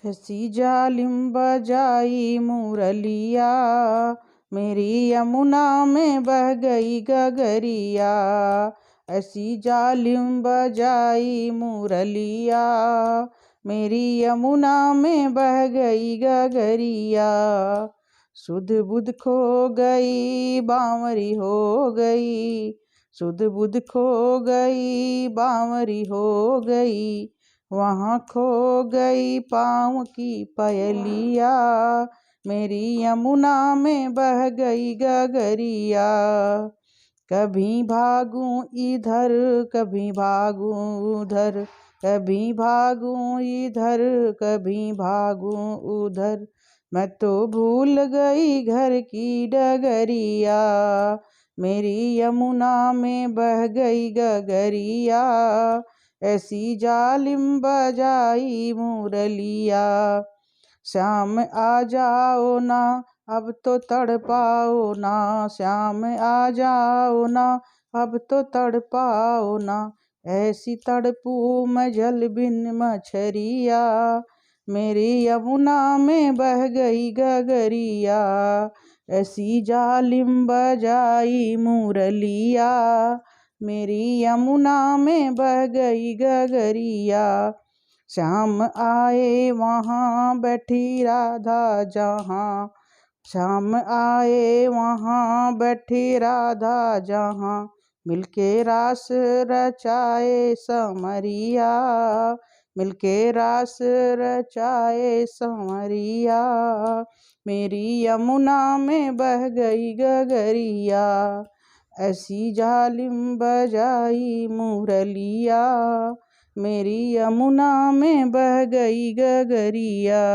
ऐसी जालिम बजाई मुरलिया, मेरी यमुना में बह गई गगरिया। ऐसी जालिम बजाई मुरलिया, मेरी यमुना में बह गई गगरिया। सुध बुध खो गई बावरी हो गई, सुध बुध खो गई बावरी हो गई। वहाँ खो गई पाँव की पयलिया, मेरी यमुना में बह गई गगरिया। कभी भागूं इधर कभी भागूं उधर, कभी भागूं इधर कभी भागूं उधर। मैं तो भूल गई घर की डगरिया, मेरी यमुना में बह गई गगरिया। ऐसी जालिम बजाई मुरलिया। श्याम आ जाओ ना अब तो तड़पाओ ना, श्याम आ जाओ ना अब तो तड़पाओ ना। ऐसी तड़पू मैं जल बिन मछरिया, मेरी यमुना में बह गई गगरिया। ऐसी जालिम बजाई मुरलिया, मेरी यमुना में बह गई गगरिया। श्याम आए वहाँ बैठी राधा जहाँ, श्याम आए वहाँ बैठी राधा जहाँ। मिलके रास रचाए समरिया, मिलके रास रचाए समरिया। मेरी यमुना में बह गई गगरिया। ऐसी जालिम बजाई मुरलिया, मेरी यमुना में बह गई गगरिया।